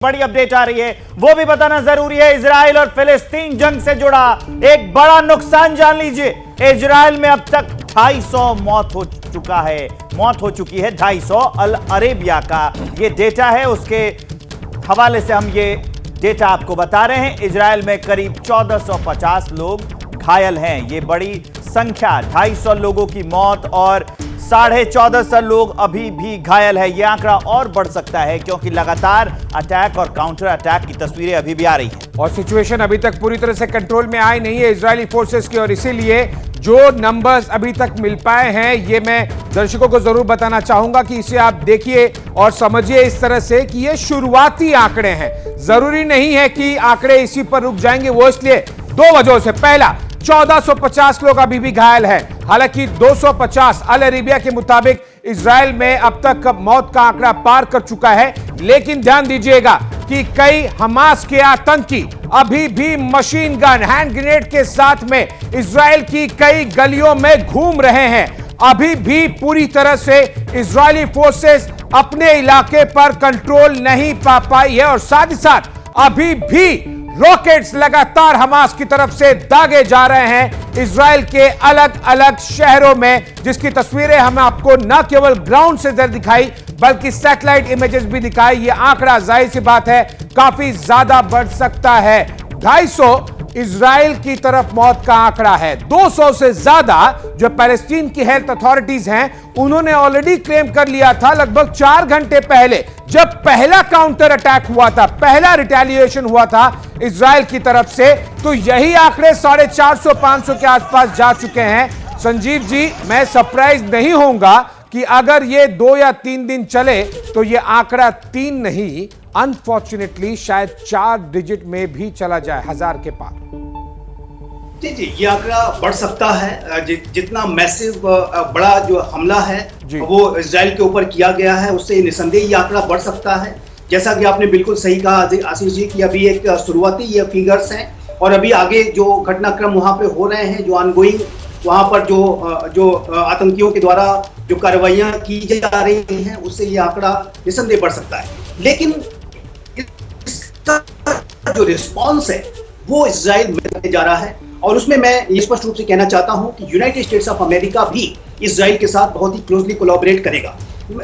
बड़ी अपडेट आ रही है, वो भी बताना जरूरी है। इजराइल और फिलिस्तीन जंग से जुड़ा एक बड़ा नुकसान जान लीजिए। इजराइल में अब तक 250 मौत हो चुकी है 250। अल अरेबिया का ये डेटा है, उसके हवाले से हम ये डेटा आपको बता रहे हैं। इजराइल में करीब 1450 लोग घायल हैं। ये बड़ी संख्या, 250 लोगों की मौत और 1450 लोग अभी भी घायल है। यह आंकड़ा और बढ़ सकता है क्योंकि लगातार अटैक और काउंटर अटैक की तस्वीरें अभी भी आ रही हैं और सिचुएशन अभी तक पूरी तरह से कंट्रोल में आई नहीं है इजरायली फोर्सेस की। और इसीलिए जो नंबर्स अभी तक मिल पाए हैं, ये मैं दर्शकों को जरूर बताना चाहूंगा कि इसे आप देखिए और समझिए इस तरह से कि ये शुरुआती आंकड़े हैं। जरूरी नहीं है कि आंकड़े इसी पर रुक जाएंगे। वो इसलिए दो वजहों से, पहला 1450 लोग अभी भी घायल हैं। हालांकि 250 अल अरेबिया के मुताबिक इजराइल में अब तक मौत का आंकड़ा पार कर चुका है। लेकिन ध्यान दीजिएगा कि कई हमास के आतंकी अभी भी मशीन गन, हैंड ग्रेनेड के साथ में इजराइल की कई गलियों में घूम रहे हैं। अभी भी पूरी तरह से इजरायली फोर्सेस अपने इलाके पर कंट्रोल नहीं पा पाई है और साथ ही साथ अभी भी रॉकेट्स लगातार हमास की तरफ से दागे जा रहे हैं इजराइल के अलग अलग शहरों में, जिसकी तस्वीरें हम आपको न केवल ग्राउंड से दिखाई बल्कि सैटेलाइट इमेजेस भी दिखाई। यह आंकड़ा जाहिर सी बात है काफी ज्यादा बढ़ सकता है। 250 इजराइल की तरफ मौत का आंकड़ा है। 200 से ज्यादा जो पैलेस्टीन की हेल्थ अथॉरिटीज हैं उन्होंने ऑलरेडी क्लेम कर लिया था लगभग 4 घंटे पहले, जब पहला काउंटर अटैक हुआ था, पहला रिटेलिएशन हुआ था इजराइल की तरफ से। तो यही आंकड़े 450-500 के आसपास जा चुके हैं। संजीव जी, मैं सरप्राइज नहीं होऊंगा कि अगर ये 2 या 3 दिन चले तो ये आंकड़ा 3 नहीं, अनफॉर्चुनेटली शायद 4 डिजिट में भी चला जाए, 1000 के पार। जी, ये आंकड़ा बढ़ सकता है। जितना मैसिव बड़ा जो हमला है वो इजराइल के ऊपर किया गया है, उससे निसंदेह ये आंकड़ा बढ़ सकता है। जैसा कि आपने बिल्कुल सही कहा आशीष जी कि अभी एक शुरुआती ये फिगर्स हैं और अभी आगे जो घटनाक्रम वहां पे हो रहे हैं, जो ऑनगोइंग वहां पर जो आतंकियों के द्वारा जो कार्रवाइयां की जा रही हैं, उससे ये आंकड़ा निसंदेह बढ़ सकता है। लेकिन इसका जो रिस्पॉन्स है वो इजराइल में जा रहा है और उसमें मैं ये स्पष्ट रूप से कहना चाहता हूं कि यूनाइटेड स्टेट्स ऑफ अमेरिका भी इजराइल के साथ बहुत ही क्लोजली कोलैबोरेट करेगा।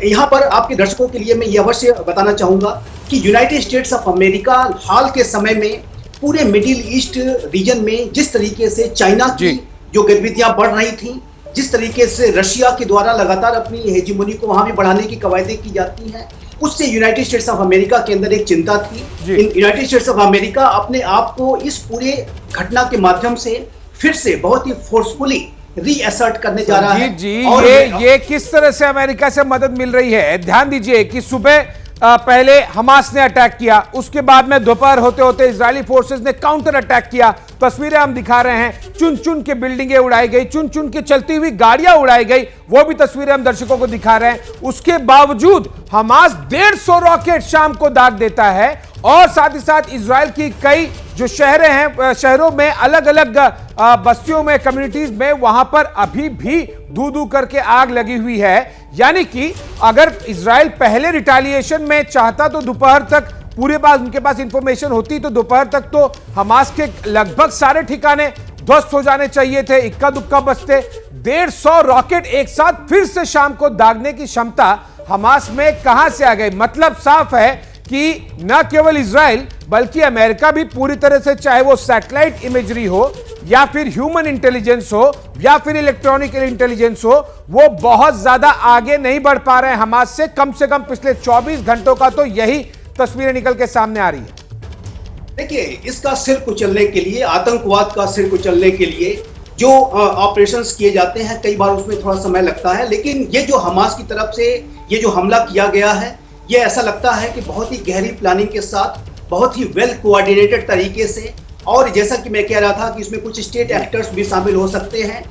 यहां पर आपके दर्शकों के लिए मैं ये अवश्य बताना चाहूंगा कि यूनाइटेड स्टेट्स ऑफ अमेरिका हाल के समय में पूरे मिडिल ईस्ट रीजन में जिस तरीके से चाइना की जो गतिविधियां बढ़ रही थी, जिस तरीके से रशिया के द्वारा लगातार अपनी हेजीमोनी को वहां भी बढ़ाने की कवायदें की जाती हैं, उससे यूनाइटेड स्टेट्स ऑफ अमेरिका के अंदर एक चिंता थी। यूनाइटेड स्टेट्स ऑफ अमेरिका अपने आप को इस पूरे घटना के माध्यम से फिर से बहुत ही फोर्सफुली रीअसर्ट करने जा रहा है। और ये किस तरह से अमेरिका से मदद मिल रही है? ध्यान दीजिए कि सुबह पहले हमास ने अटैक किया, उसके बाद में दोपहर होते होते इजरायली फोर्सेस ने काउंटर अटैक किया। तस्वीरें हम दिखा रहे हैं, चुन चुन के बिल्डिंगें उड़ाई गई, चुन चुन के चलती हुई गाड़ियां उड़ाई गई, वो भी तस्वीरें हम दर्शकों को दिखा रहे हैं। उसके बावजूद हमास 150 रॉकेट शाम को दाग देता है और साथ ही साथ इजराइल की कई जो शहरें हैं, शहरों में अलग अलग बस्तियों में, कम्युनिटीज में, वहां पर अभी भी धू धू करके आग लगी हुई है। यानी कि अगर इजराइल पहले रिटेलिएशन में चाहता तो दोपहर तक पूरे पास उनके पास इंफॉर्मेशन होती तो दोपहर तक तो हमास के लगभग सारे ठिकाने ध्वस्त हो जाने चाहिए थे, इक्का दुक्का बचते। 150 रॉकेट एक साथ फिर से शाम को दागने की क्षमता हमास में कहां से आ गई? मतलब साफ है कि न केवल इजराइल बल्कि अमेरिका भी पूरी तरह से, चाहे वो सैटेलाइट इमेजरी हो या फिर ह्यूमन इंटेलिजेंस हो या फिर इलेक्ट्रॉनिक इंटेलिजेंस हो, वो बहुत ज्यादा आगे नहीं बढ़ पा रहे हैं हमास से। कम पिछले 24 घंटों का तो यही तस्वीरें निकल के सामने आ रही है। देखिए, इसका सिर कुचलने के लिए, आतंकवाद का सिर कुचलने के लिए जो ऑपरेशंस किए जाते हैं, कई बार उसमें थोड़ा समय लगता है। लेकिन ये जो हमास की तरफ से ये जो हमला किया गया है, ये ऐसा लगता है कि बहुत ही गहरी प्लानिंग के साथ, बहुत ही वेल कोऑर्डिनेटेड तरीके से, और जैसा कि मैं कह रहा था कि इसमें कुछ स्टेट एक्टर्स भी शामिल हो सकते हैं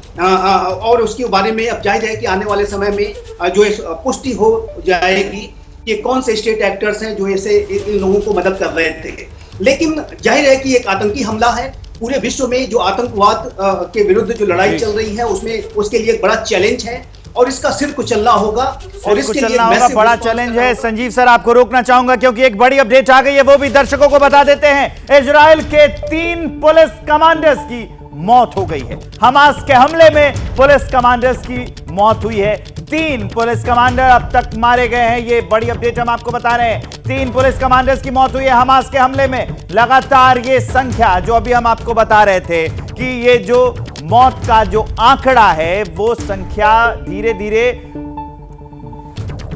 और उसके बारे में अब जाहिर है कि आने वाले समय में जो पुष्टि हो जाएगी कि कौन से स्टेट एक्टर्स हैं जो ऐसे इन लोगों को मदद कर रहे थे। लेकिन जाहिर है कि एक आतंकी हमला है। पूरे विश्व में जो आतंकवाद के विरुद्ध जो लड़ाई चल रही है उसमें उसके लिए एक बड़ा चैलेंज है और इसका सिर कुचलना होगा और इसके लिए चलना होगा। massive बड़ा response चैलेंज करना है। होगा। संजीव सर, आपको रोकना चाहूंगा क्योंकि एक बड़ी अपडेट आ गई है, वो भी दर्शकों को बता देते हैं। इजराइल के 3 पुलिस कमांडर्स की मौत हो गई है। हमास के हमले में पुलिस कमांडर्स की मौत हुई है। 3 पुलिस कमांडर अब तक मारे गए हैं। ये बड़ी अपडेट हम आपको बता रहे हैं। 3 पुलिस कमांडर्स की मौत हुई है हमास के हमले में। लगातार ये संख्या जो अभी हम आपको बता रहे थे कि ये जो मौत का जो आंकड़ा है वो संख्या धीरे धीरे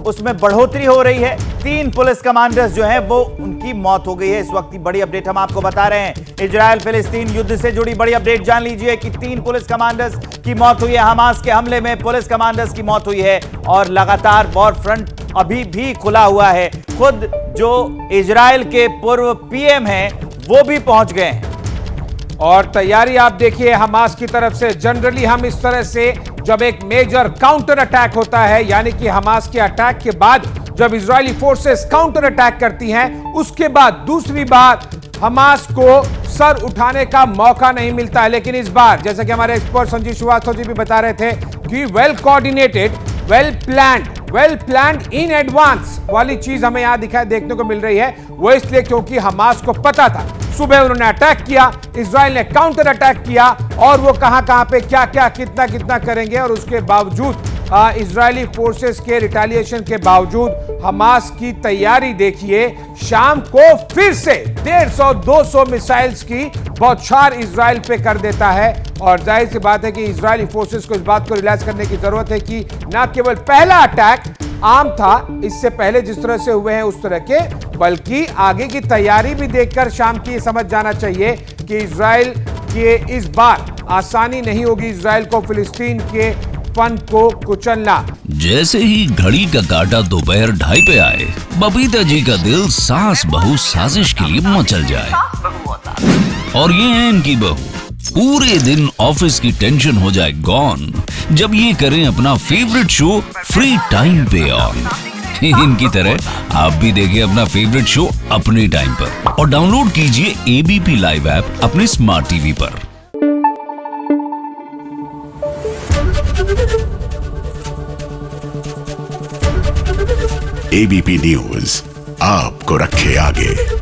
उसमें बढ़ोतरी हो रही है। 3 पुलिस कमांडर्स जो हैं वो उनकी मौत हो गई है। इस वक्त की बड़ी अपडेट हम आपको बता रहे हैं। इजराइल फिलिस्तीन युद्ध से जुड़ी बड़ी अपडेट जान लीजिए कि 3 पुलिस कमांडर्स की मौत हुई है। हमास के हमले में पुलिस कमांडर्स की मौत हुई है और लगातार वॉर फ्रंट अभी भी खुला हुआ है। खुद जो इजराइल के पूर्व पीएम हैं वो भी पहुंच गए हैं। और तैयारी आप देखिए हमास की तरफ से। जनरली हम इस तरह से जब एक मेजर काउंटर अटैक होता है, यानी कि हमास के अटैक के बाद जब इजरायली फोर्सेस काउंटर अटैक करती हैं, उसके बाद दूसरी बार हमास को सर उठाने का मौका नहीं मिलता है। लेकिन इस बार जैसा कि हमारे एक्सपर्ट संजीव श्रीवास्तव जी भी बता रहे थे कि well coordinated, well planned in advance वाली चीज हमें यहां देखने को मिल रही है। वो इसलिए क्योंकि हमास को पता था, सुबह उन्होंने अटैक किया, इजराइल ने काउंटर अटैक किया और वो कहां पे क्या कितना करेंगे। और उसके बावजूद इजरायली फोर्सेस के रिटेलिएशन के बावजूद हमास की तैयारी देखिए। शाम को फिर से 150-200 मिसाइल्स की बौछार इजराइल पे कर देता है। और जाहिर सी बात है कि इजरायली फोर्सेस को इस बात को रियलाइज करने की जरूरत है कि न केवल पहला अटैक आम था, इससे पहले जिस तरह से हुए हैं उस तरह के, बल्कि आगे की तैयारी भी देखकर शाम की समझ जाना चाहिए कि इजराइल के इस बार आसानी नहीं होगी इजराइल को फिलिस्तीन के फन को कुचलना। जैसे ही घड़ी का काटा दोपहर 2:30 पे आए, बबीता जी का दिल सास बहू साजिश के लिए मचल जाए। और ये है इनकी बहू, पूरे दिन ऑफिस की टेंशन हो जाए गॉन जब ये करें अपना फेवरेट शो फ्री टाइम पे ऑन। इनकी तरह आप भी देखिए अपना फेवरेट शो अपने टाइम पर और डाउनलोड कीजिए एबीपी लाइव ऐप अपने स्मार्ट टीवी पर। एबीपी न्यूज आपको रखे आगे।